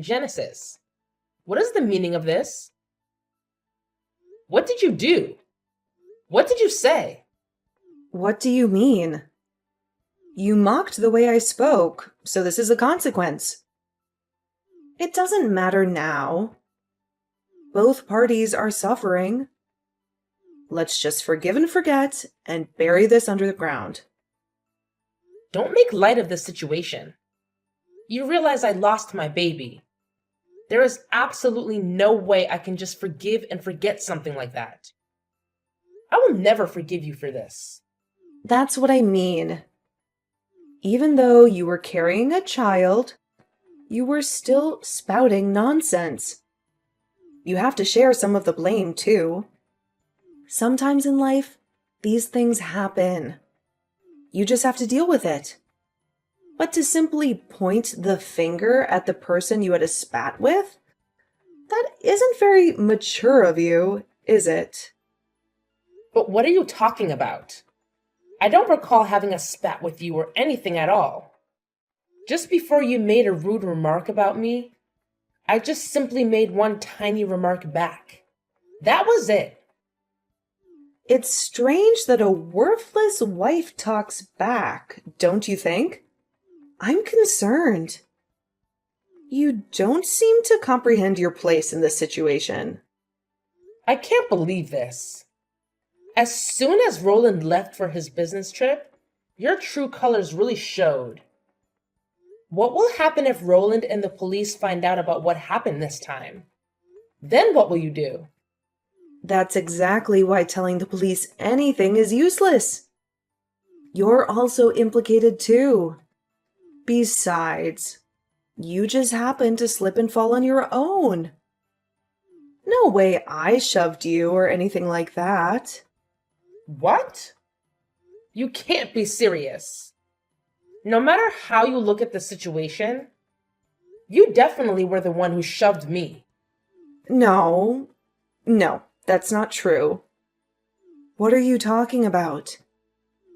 Genesis, what is the meaning of this? What did you do? What did you say? What do you mean? You mocked the way I spoke, so this is a consequence. It doesn't matter now. Both parties are suffering. Let's just forgive and forget and bury this under the ground. Don't make light of the situation. You realize I lost my baby. There is absolutely no way I can just forgive and forget something like that. I will never forgive you for this. That's what I mean. Even though you were carrying a child, you were still spouting nonsense. You have to share some of the blame, too. Sometimes in life, these things happen. You just have to deal with it. But to simply point the finger at the person you had a spat with, that isn't very mature of you, is it? But what are you talking about? I don't recall having a spat with you or anything at all. Just before you made a rude remark about me, I just simply made one tiny remark back. That was it. It's strange that a worthless wife talks back, don't you think? I'm concerned. You don't seem to comprehend your place in this situation. I can't believe this. As soon as Roland left for his business trip, your true colors really showed. What will happen if Roland and the police find out about what happened this time? Then what will you do? That's exactly why telling the police anything is useless. You're also implicated too. Besides, you just happened to slip and fall on your own. No way I shoved you or anything like that. What? You can't be serious. No matter how you look at the situation, you definitely were the one who shoved me. No, that's not true. What are you talking about?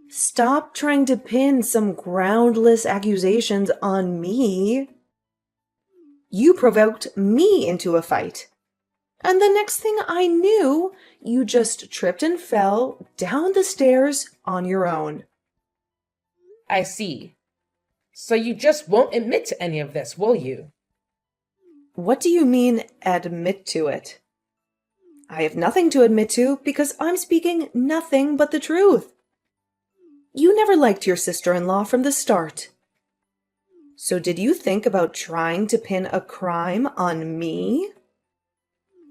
Stop trying to pin some groundless accusations on me. You provoked me into a fight. And the next thing I knew, you just tripped and fell down the stairs on your own. I see. So you just won't admit to any of this, will you? What do you mean, admit to it? I have nothing to admit to because I'm speaking nothing but the truth. You never liked your sister-in-law from the start. So did you think about trying to pin a crime on me?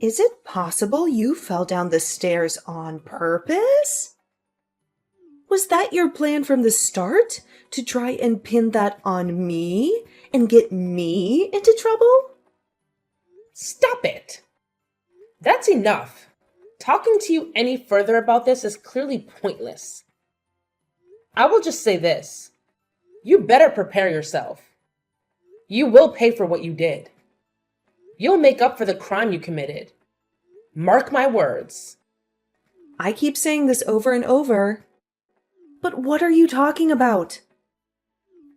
Is it possible you fell down the stairs on purpose? Was that your plan from the start, to try and pin that on me and get me into trouble? Stop it! That's enough. Talking to you any further about this is clearly pointless. I will just say this. You better prepare yourself. You will pay for what you did. You'll make up for the crime you committed. Mark my words. I keep saying this over and over. But what are you talking about?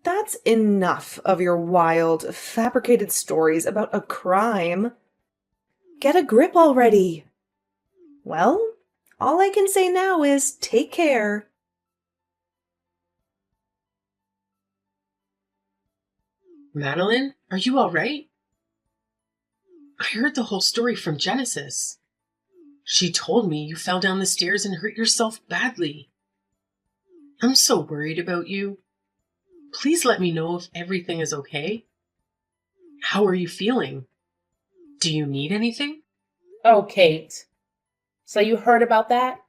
That's enough of your wild, fabricated stories about a crime. Get a grip already. Well, all I can say now is take care. Madeline, are you all right? I heard the whole story from Genesis. She told me you fell down the stairs and hurt yourself badly. I'm so worried about you. Please let me know if everything is okay. How are you feeling? Do you need anything? Oh, Kate. So you heard about that?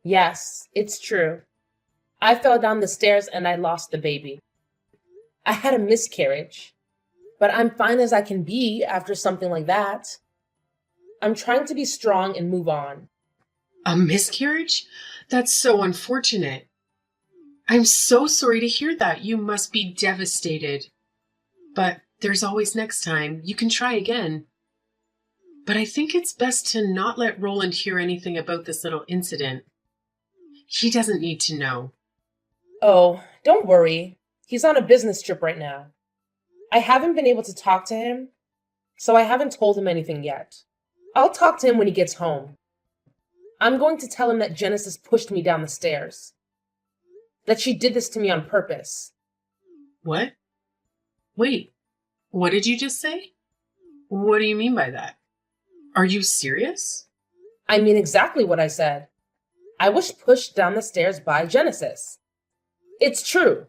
Yes, it's true. I fell down the stairs and I lost the baby. I had a miscarriage, but I'm fine as I can be after something like that. I'm trying to be strong and move on. A miscarriage? That's so unfortunate. I'm so sorry to hear that. You must be devastated. But there's always next time. You can try again. But I think it's best to not let Roland hear anything about this little incident. He doesn't need to know. Oh, don't worry. He's on a business trip right now. I haven't been able to talk to him, so I haven't told him anything yet. I'll talk to him when he gets home. I'm going to tell him that Genesis pushed me down the stairs. That she did this to me on purpose. What? Wait, what did you just say? What do you mean by that? Are you serious? I mean exactly what I said. I was pushed down the stairs by Genesis. It's true.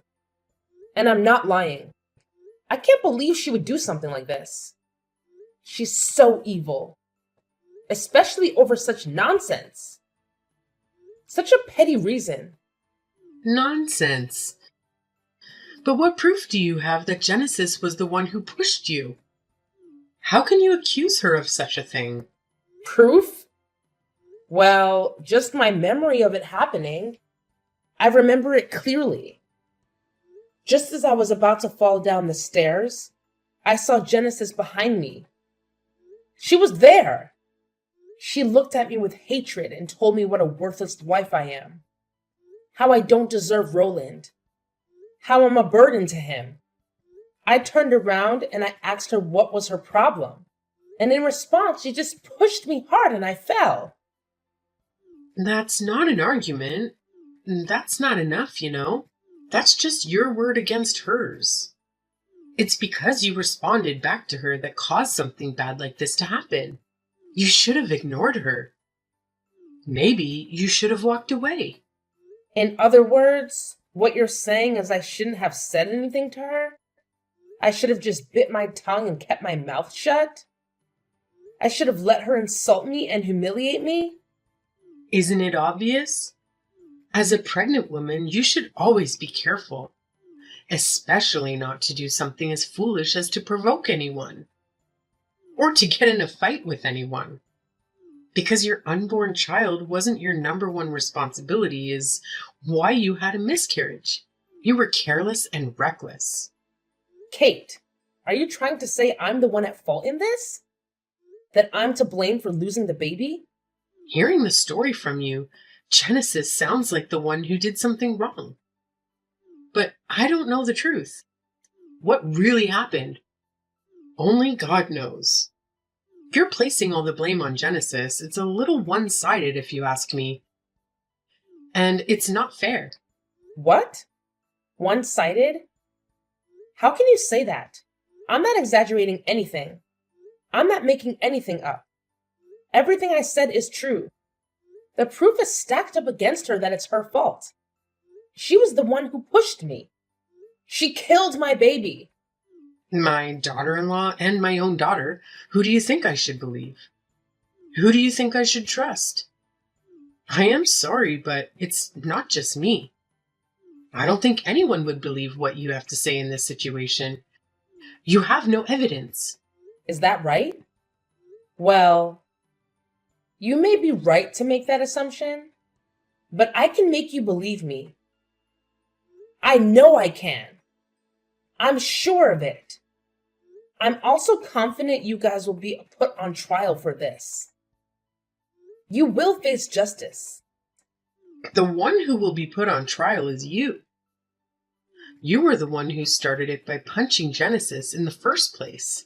And I'm not lying. I can't believe she would do something like this. She's so evil. Especially over such nonsense. Such a petty reason. Nonsense. But what proof do you have that Genesis was the one who pushed you? How can you accuse her of such a thing? Proof? Well, just my memory of it happening. I remember it clearly. Just as I was about to fall down the stairs, I saw Genesis behind me. She was there. She looked at me with hatred and told me what a worthless wife I am. How I don't deserve Roland. How I'm a burden to him. I turned around and I asked her what was her problem. And in response, she just pushed me hard and I fell. That's not an argument. That's not enough, you know. That's just your word against hers. It's because you responded back to her that caused something bad like this to happen. You should have ignored her. Maybe you should have walked away. In other words, what you're saying is I shouldn't have said anything to her? I should have just bit my tongue and kept my mouth shut? I should have let her insult me and humiliate me? Isn't it obvious? As a pregnant woman, you should always be careful, especially not to do something as foolish as to provoke anyone, or to get in a fight with anyone. Because your unborn child wasn't your number one responsibility is why you had a miscarriage. You were careless and reckless. Kate, are you trying to say I'm the one at fault in this? That I'm to blame for losing the baby? Hearing the story from you, Genesis sounds like the one who did something wrong. But I don't know the truth. What really happened? Only God knows. If you're placing all the blame on Genesis, it's a little one-sided if you ask me. And it's not fair. What? One-sided? How can you say that? I'm not exaggerating anything. I'm not making anything up. Everything I said is true. The proof is stacked up against her that it's her fault. She was the one who pushed me. She killed my baby. My daughter-in-law and my own daughter. Who do you think I should believe? Who do you think I should trust? I am sorry, but it's not just me. I don't think anyone would believe what you have to say in this situation. You have no evidence. Is that right? Well, you may be right to make that assumption, but I can make you believe me. I know I can. I'm sure of it. I'm also confident you guys will be put on trial for this. You will face justice. The one who will be put on trial is you. You were the one who started it by punching Genesis in the first place.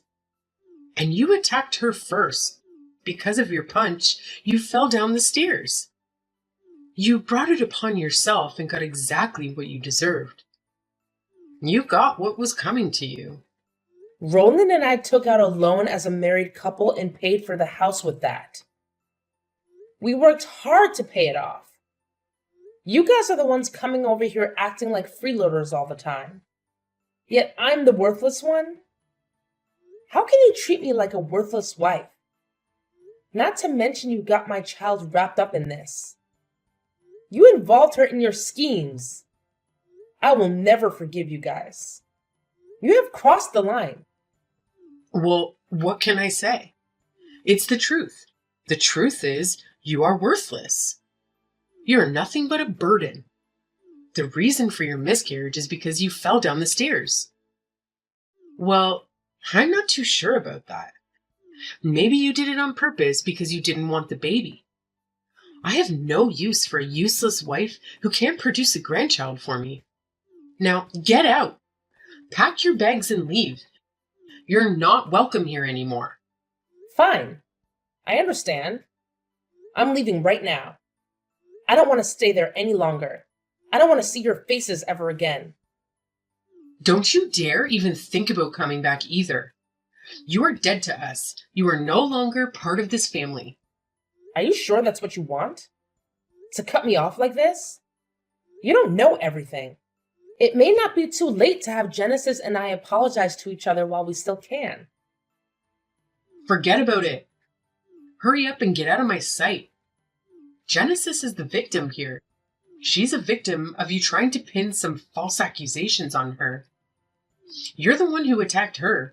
And you attacked her first. Because of your punch, you fell down the stairs. You brought it upon yourself and got exactly what you deserved. You got what was coming to you. Roland and I took out a loan as a married couple and paid for the house with that. We worked hard to pay it off. You guys are the ones coming over here acting like freeloaders all the time. Yet I'm the worthless one? How can you treat me like a worthless wife? Not to mention you got my child wrapped up in this. You involved her in your schemes. I will never forgive you guys. You have crossed the line. Well, what can I say? It's the truth. The truth is, you are worthless. You're nothing but a burden. The reason for your miscarriage is because you fell down the stairs. Well, I'm not too sure about that. Maybe you did it on purpose because you didn't want the baby. I have no use for a useless wife who can't produce a grandchild for me. Now, get out. Pack your bags and leave. You're not welcome here anymore. Fine. I understand. I'm leaving right now. I don't want to stay there any longer. I don't want to see your faces ever again. Don't you dare even think about coming back either. You are dead to us. You are no longer part of this family. Are you sure that's what you want? To cut me off like this? You don't know everything. It may not be too late to have Genesis and I apologize to each other while we still can. Forget about it. Hurry up and get out of my sight. Genesis is the victim here. She's a victim of you trying to pin some false accusations on her. You're the one who attacked her.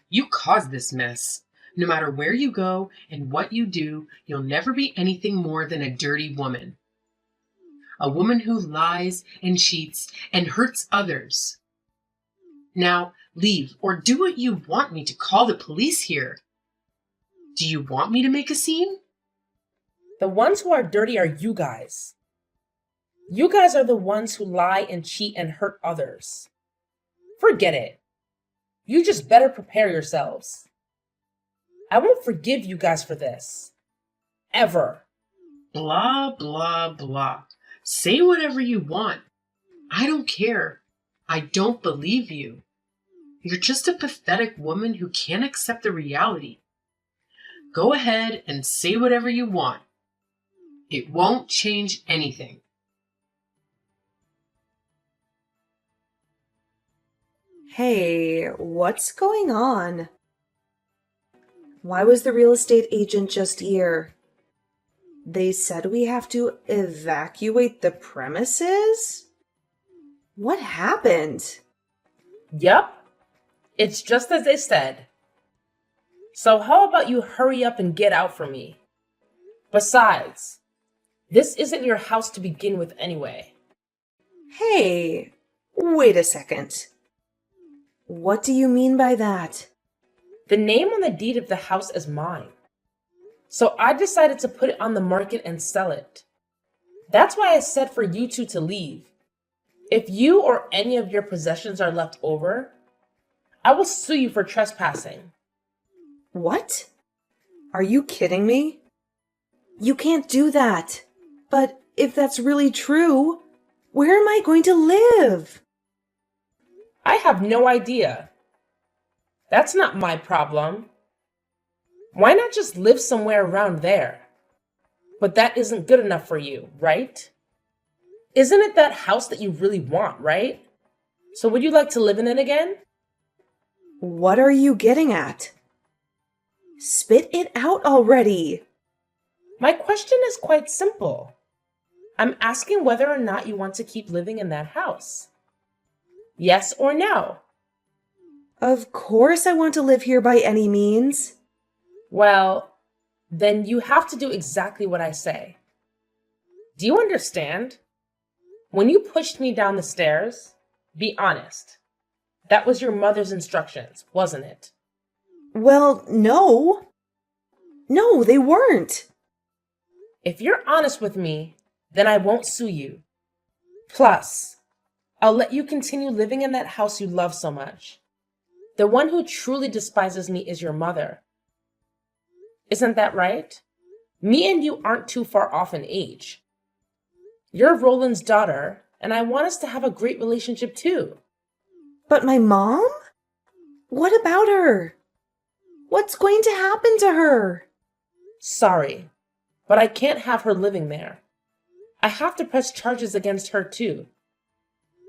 You caused this mess. No matter where you go and what you do, you'll never be anything more than a dirty woman. A woman who lies and cheats and hurts others. Now, leave or do what you want me to call the police here. Do you want me to make a scene? The ones who are dirty are you guys. You guys are the ones who lie and cheat and hurt others. Forget it. You just better prepare yourselves. I won't forgive you guys for this. Ever. Blah, blah, blah. Say whatever you want. I don't care. I don't believe you. You're just a pathetic woman who can't accept the reality. Go ahead and say whatever you want. It won't change anything. Hey, what's going on? Why was the real estate agent just here? They said we have to evacuate the premises? What happened? Yup. It's just as they said. So how about you hurry up and get out for me? Besides, this isn't your house to begin with anyway. Hey, wait a second. What do you mean by that? The name on the deed of the house is mine. So I decided to put it on the market and sell it. That's why I said for you two to leave. If you or any of your possessions are left over, I will sue you for trespassing. What? Are you kidding me? You can't do that. But if that's really true, where am I going to live? I have no idea. That's not my problem. Why not just live somewhere around there? But that isn't good enough for you, right? Isn't it that house that you really want, right? So would you like to live in it again? What are you getting at? Spit it out already. My question is quite simple. I'm asking whether or not you want to keep living in that house. Yes or no? Of course I want to live here by any means. Well, then you have to do exactly what I say. Do you understand? When you pushed me down the stairs, be honest. That was your mother's instructions, wasn't it? Well, no. No, they weren't. If you're honest with me, then I won't sue you. Plus, I'll let you continue living in that house you love so much. The one who truly despises me is your mother. Isn't that right? Me and you aren't too far off in age. You're Roland's daughter, and I want us to have a great relationship too. But my mom? What about her? What's going to happen to her? Sorry, but I can't have her living there. I have to press charges against her too.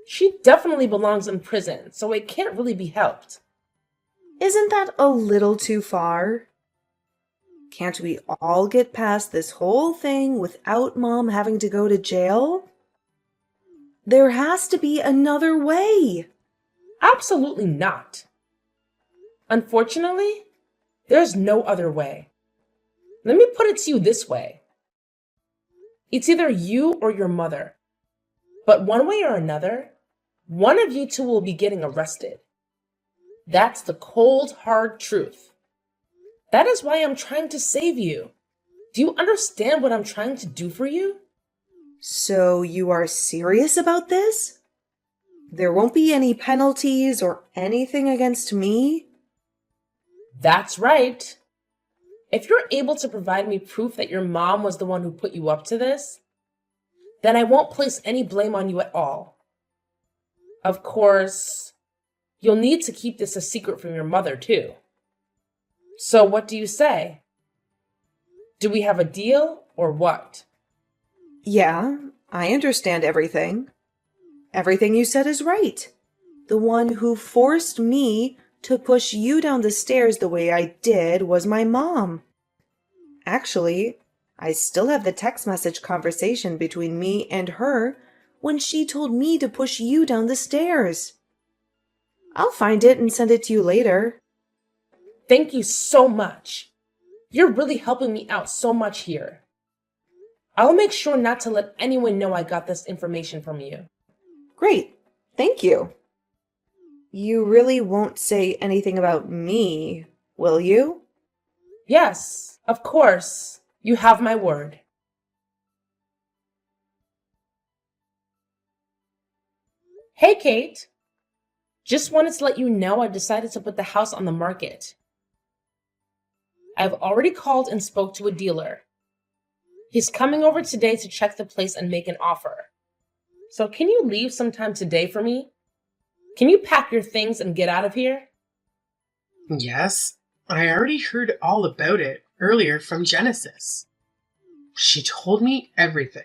She definitely belongs in prison, so it can't really be helped. Isn't that a little too far? Can't we all get past this whole thing without Mom having to go to jail? There has to be another way. Absolutely not. Unfortunately, there's no other way. Let me put it to you this way. It's either you or your mother. But one way or another, one of you two will be getting arrested. That's the cold, hard truth. That is why I'm trying to save you. Do you understand what I'm trying to do for you? So you are serious about this? There won't be any penalties or anything against me? That's right. If you're able to provide me proof that your mom was the one who put you up to this, then I won't place any blame on you at all. Of course, you'll need to keep this a secret from your mother, too. So what do you say? Do we have a deal or what? Yeah, I understand everything. Everything you said is right. The one who forced me to push you down the stairs the way I did was my mom. Actually, I still have the text message conversation between me and her when she told me to push you down the stairs. I'll find it and send it to you later. Thank you so much. You're really helping me out so much here. I'll make sure not to let anyone know I got this information from you. Great. Thank you. You really won't say anything about me, will you? Yes, of course. You have my word. Hey, Kate. Just wanted to let you know I decided to put the house on the market. I've already called and spoke to a dealer. He's coming over today to check the place and make an offer. So can you leave sometime today for me? Can you pack your things and get out of here? Yes, I already heard all about it earlier from Genesis. She told me everything.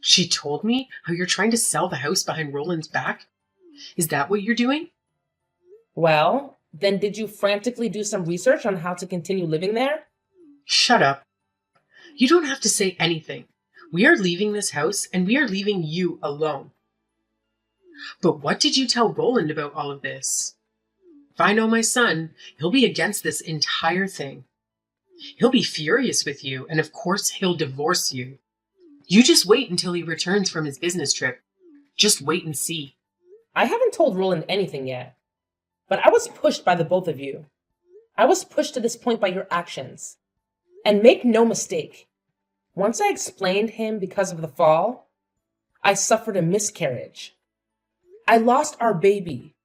She told me how you're trying to sell the house behind Roland's back. Is that what you're doing? Well, then did you frantically do some research on how to continue living there? Shut up. You don't have to say anything. We are leaving this house and we are leaving you alone. But what did you tell Roland about all of this? If I know my son, he'll be against this entire thing. He'll be furious with you, and of course he'll divorce you. You just wait until he returns from his business trip. Just wait and see. I haven't told Roland anything yet, but I was pushed by the both of you. I was pushed to this point by your actions. And make no mistake, once I explained him because of the fall, I suffered a miscarriage. I lost our baby.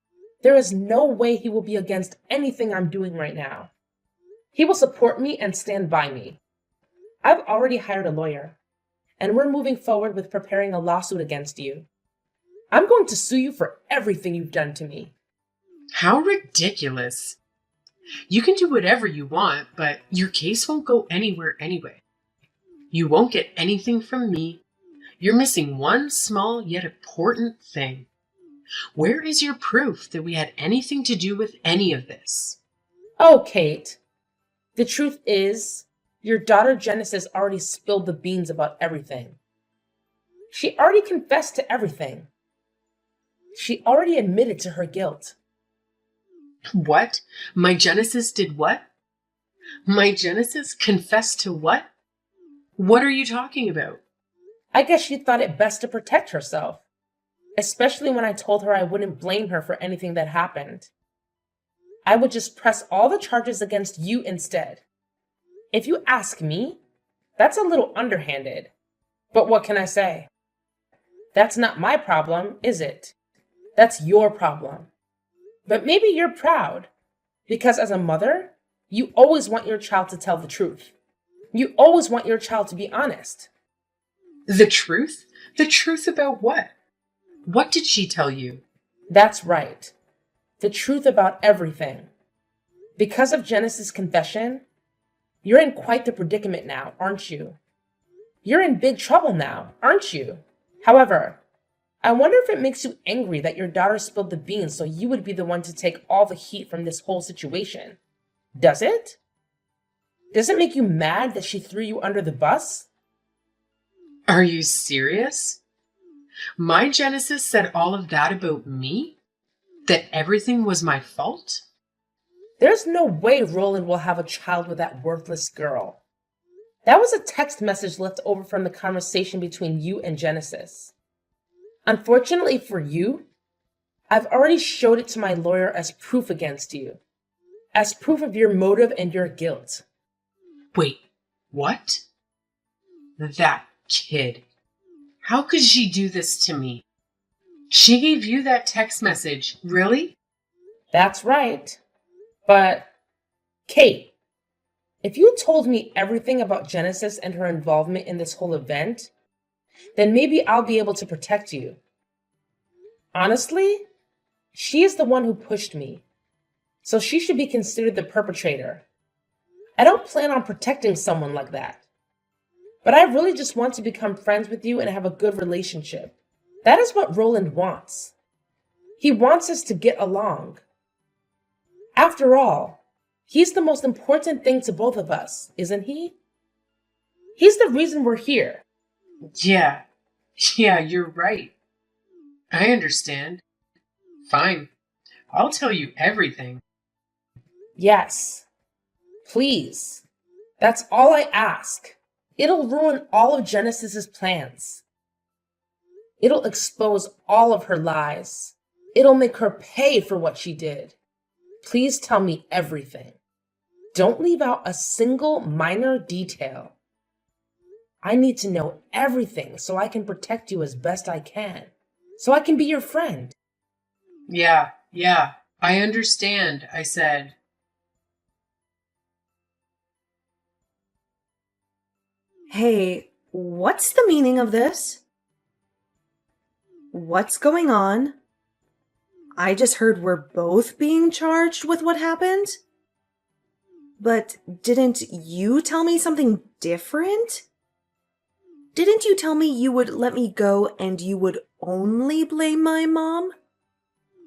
There is no way he will be against anything I'm doing right now. He will support me and stand by me. I've already hired a lawyer, and we're moving forward with preparing a lawsuit against you. I'm going to sue you for everything you've done to me. How ridiculous. You can do whatever you want, but your case won't go anywhere anyway. You won't get anything from me. You're missing one small yet important thing. Where is your proof that we had anything to do with any of this? Oh, Kate. The truth is, your daughter Genesis already spilled the beans about everything. She already confessed to everything. She already admitted to her guilt. What? My Genesis did what? My Genesis confessed to what? What are you talking about? I guess she thought it best to protect herself, especially when I told her I wouldn't blame her for anything that happened. I would just press all the charges against you instead. If you ask me, that's a little underhanded. But what can I say? That's not my problem, is it? That's your problem. But maybe you're proud, because as a mother, you always want your child to tell the truth. You always want your child to be honest. The truth? The truth about what? What did she tell you? That's right. The truth about everything. Because of Genesis' confession, you're in quite the predicament now, aren't you? You're in big trouble now, aren't you? However, I wonder if it makes you angry that your daughter spilled the beans so you would be the one to take all the heat from this whole situation. Does it? Does it make you mad that she threw you under the bus? Are you serious? My Genesis said all of that about me? That everything was my fault? There's no way Roland will have a child with that worthless girl. That was a text message left over from the conversation between you and Genesis. Unfortunately for you, I've already showed it to my lawyer as proof against you, as proof of your motive and your guilt. Wait, what? That kid. How could she do this to me? She gave you that text message, really? That's right. But Kate, if you told me everything about Genesis and her involvement in this whole event, then maybe I'll be able to protect you. Honestly, she is the one who pushed me, so she should be considered the perpetrator. I don't plan on protecting someone like that. But I really just want to become friends with you and have a good relationship. That is what Roland wants. He wants us to get along. After all, he's the most important thing to both of us, isn't he? He's the reason we're here. Yeah, you're right. I understand. Fine. I'll tell you everything. Yes. Please. That's all I ask. It'll ruin all of Genesis's plans. It'll expose all of her lies. It'll make her pay for what she did. Please tell me everything. Don't leave out a single minor detail. I need to know everything so I can protect you as best I can. So I can be your friend. Yeah, I understand, I said. Hey, what's the meaning of this? What's going on? I just heard we're both being charged with what happened. But didn't you tell me something different? Didn't you tell me you would let me go and you would only blame my mom?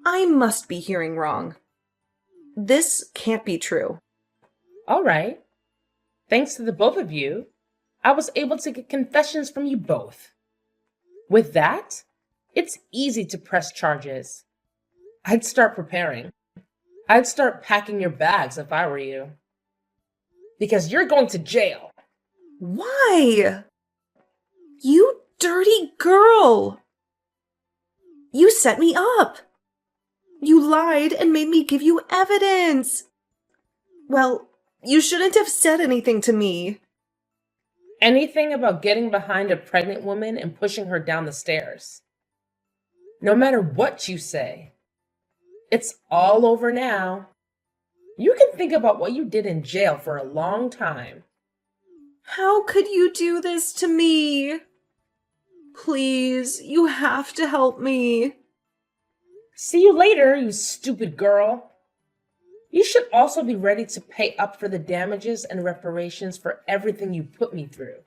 I must be hearing wrong. This can't be true. All right. Thanks to the both of you, I was able to get confessions from you both. With that, it's easy to press charges. I'd start preparing. I'd start packing your bags if I were you. Because you're going to jail. Why? You dirty girl! You set me up! You lied and made me give you evidence! Well, you shouldn't have said anything to me. Anything about getting behind a pregnant woman and pushing her down the stairs. No matter what you say, it's all over now. You can think about what you did in jail for a long time. How could you do this to me? Please, you have to help me. See you later, you stupid girl. You should also be ready to pay up for the damages and reparations for everything you put me through.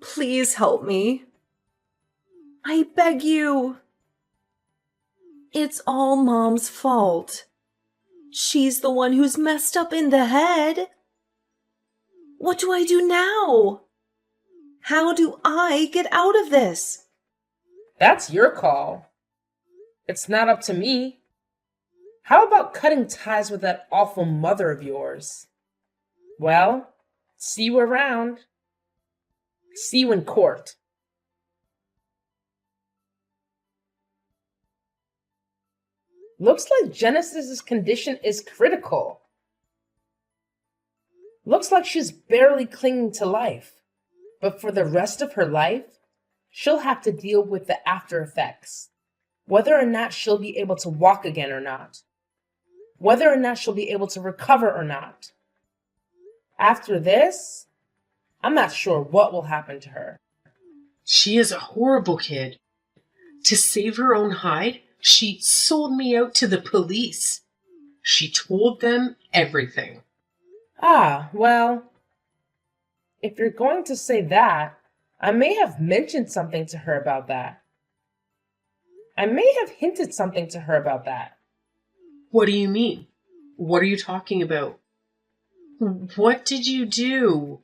Please help me. I beg you. It's all Mom's fault. She's the one who's messed up in the head. What do I do now? How do I get out of this? That's your call. It's not up to me. How about cutting ties with that awful mother of yours? Well, see you around. See you in court. Looks like Genesis's condition is critical. Looks like she's barely clinging to life. But for the rest of her life, she'll have to deal with the after effects. Whether or not she'll be able to walk again or not. Whether or not she'll be able to recover or not. After this, I'm not sure what will happen to her. She is a horrible kid. To save her own hide, she sold me out to the police. She told them everything. Ah, well, if you're going to say that, I may have mentioned something to her about that. I may have hinted something to her about that. What do you mean? What are you talking about? What did you do?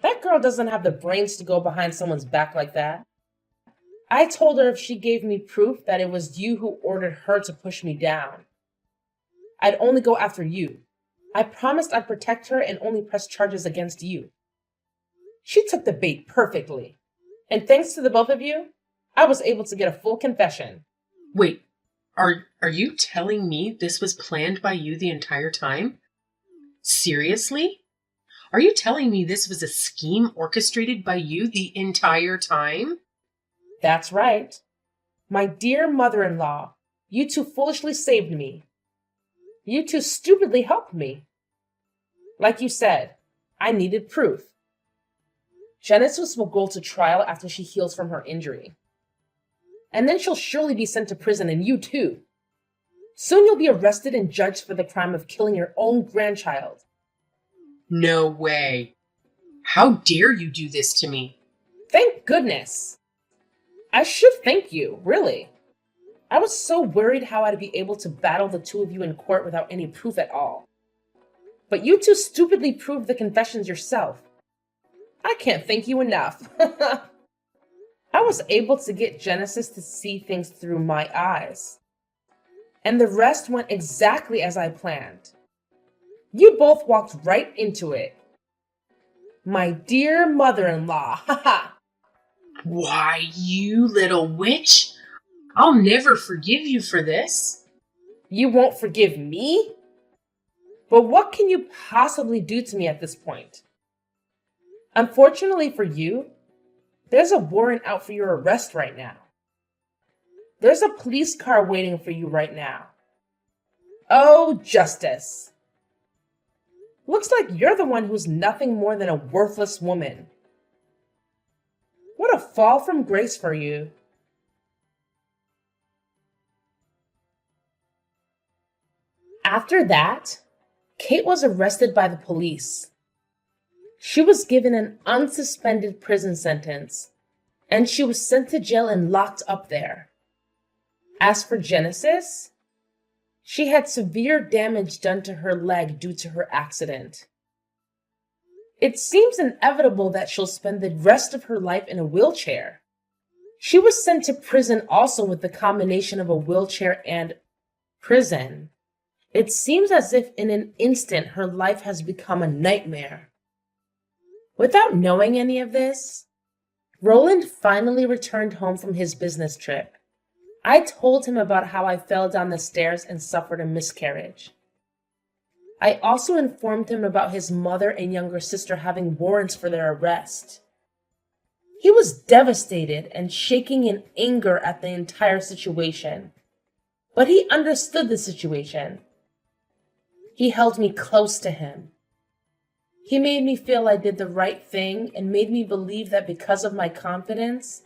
That girl doesn't have the brains to go behind someone's back like that. I told her if she gave me proof that it was you who ordered her to push me down, I'd only go after you. I promised I'd protect her and only press charges against you. She took the bait perfectly. And thanks to the both of you, I was able to get a full confession. Wait, are you telling me this was planned by you the entire time? Seriously? Are you telling me this was a scheme orchestrated by you the entire time? That's right. My dear mother-in-law, you two foolishly saved me. You two stupidly helped me. Like you said, I needed proof. Genesis will go to trial after she heals from her injury. And then she'll surely be sent to prison, and you too. Soon you'll be arrested and judged for the crime of killing your own grandchild. No way. How dare you do this to me? Thank goodness. I should thank you, really. I was so worried how I'd be able to battle the two of you in court without any proof at all. But you two stupidly proved the confessions yourself. I can't thank you enough. I was able to get Genesis to see things through my eyes. And the rest went exactly as I planned. You both walked right into it. My dear mother-in-law, haha. Why, you little witch! I'll never forgive you for this. You won't forgive me? But what can you possibly do to me at this point? Unfortunately for you, there's a warrant out for your arrest right now. There's a police car waiting for you right now. Oh, justice. Looks like you're the one who's nothing more than a worthless woman. What a fall from grace for you. After that, Kate was arrested by the police. She was given an unsuspended prison sentence, and she was sent to jail and locked up there. As for Genesis, she had severe damage done to her leg due to her accident. It seems inevitable that she'll spend the rest of her life in a wheelchair. She was sent to prison also with the combination of a wheelchair and prison. It seems as if in an instant her life has become a nightmare. Without knowing any of this, Roland finally returned home from his business trip. I told him about how I fell down the stairs and suffered a miscarriage. I also informed him about his mother and younger sister having warrants for their arrest. He was devastated and shaking in anger at the entire situation, but he understood the situation. He held me close to him. He made me feel I did the right thing and made me believe that because of my confidence,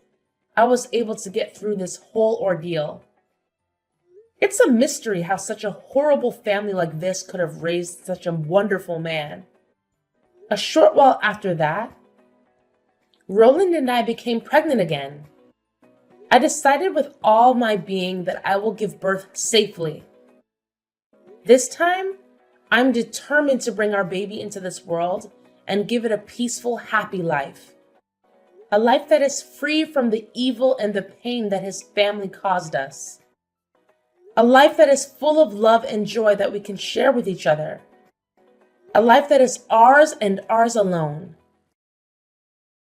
I was able to get through this whole ordeal. It's a mystery how such a horrible family like this could have raised such a wonderful man. A short while after that, Roland and I became pregnant again. I decided with all my being that I will give birth safely. This time, I'm determined to bring our baby into this world and give it a peaceful, happy life. A life that is free from the evil and the pain that his family caused us. A life that is full of love and joy that we can share with each other. A life that is ours and ours alone.